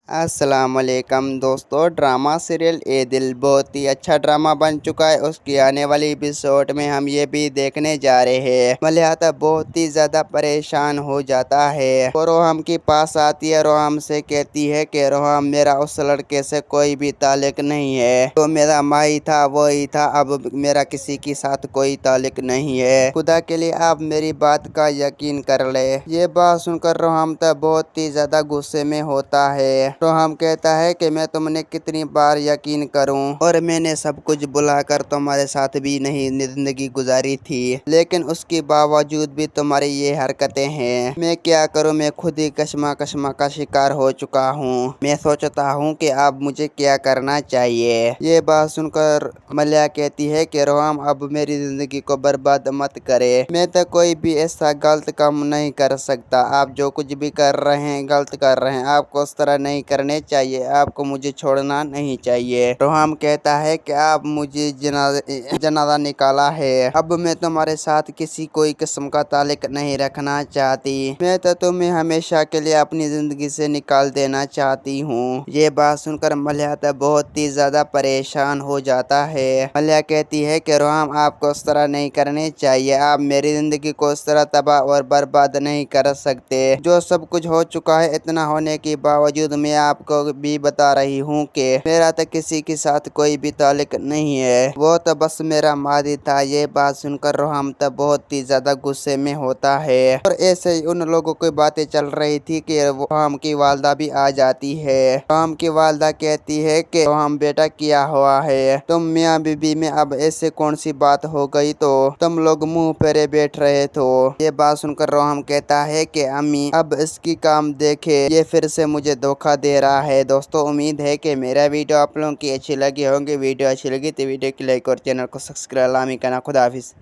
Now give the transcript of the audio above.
अस्सलाम वालेकुम दोस्तों। ड्रामा सीरियल ए दिल बहुत ही अच्छा ड्रामा बन चुका है। उसकी आने वाली एपिसोड में हम ये भी देखने जा रहे हैं। मलिहाता बहुत ही ज्यादा परेशान हो जाता है और रोहम के पास आती है। रोहम से कहती है कि रोहम, मेरा उस लड़के से कोई भी ताल्लुक नहीं है, तो मेरा माई था वही था, अब मेरा किसी के साथ कोई ताल्लुक नहीं है। खुदा के लिए आप मेरी बात का यकीन कर ले। ये बात सुनकर रोहम तो बहुत ही ज्यादा गुस्से में होता है। रोहम कहता है कि मैं तुमने कितनी बार यकीन करूं, और मैंने सब कुछ बुलाकर तुम्हारे साथ भी नहीं जिंदगी गुजारी थी, लेकिन उसके बावजूद भी तुम्हारी ये हरकतें हैं। मैं क्या करूं, मैं खुद ही कश्मा का शिकार हो चुका हूं। मैं सोचता हूं कि अब मुझे क्या करना चाहिए। ये बात सुनकर मलिया कहती है कि रोहम, अब मेरी जिंदगी को बर्बाद मत करे। मैं तो कोई भी ऐसा गलत काम नहीं कर सकता। आप जो कुछ भी कर रहे हैं गलत कर रहे हैं। आपको उस तरह नहीं करने चाहिए। आपको मुझे छोड़ना नहीं चाहिए। रोहम कहता है कि आप मुझे जनाजा निकाला है, अब मैं तुम्हारे साथ किसी कोई किस्म का ताल्लुक नहीं रखना चाहती। मैं तो तुम्हें हमेशा के लिए अपनी जिंदगी से निकाल देना चाहती हूँ। ये बात सुनकर मलिया तो बहुत ही ज्यादा परेशान हो जाता है। मलिया कहती है कि रोहम, आपको उस तरह नहीं करने चाहिए। आप मेरी जिंदगी को उस तरह तबाह और बर्बाद नहीं कर सकते। जो सब कुछ हो चुका है, इतना होने के बावजूद मैं आपको भी बता रही हूँ कि मेरा तो किसी के साथ कोई भी ताल्लुक नहीं है, वो तो बस मेरा मादी था। ये बात सुनकर रोहम तो बहुत ही ज्यादा गुस्से में होता है। और ऐसे ही उन लोगों की बातें चल रही थी कि रोहम की वालदा भी आ जाती है। रोहम की वालदा कहती है कि रोहम बेटा, क्या हुआ है? तुम मियाँ बीबी में अब ऐसे कौन सी बात हो गई तो तुम लोग मुंह फेरे बैठ रहे थे? ये बात सुनकर रोहम कहता है कि अम्मी, अब इसकी काम देखे, ये फिर से मुझे धोखा दे रहा है। दोस्तों, उम्मीद है कि मेरा वीडियो आप लोगों की अच्छी लगी होगी। वीडियो अच्छी लगी तो वीडियो की लाइक और चैनल को सब्सक्राइब लामी करना। खुदा हाफिज।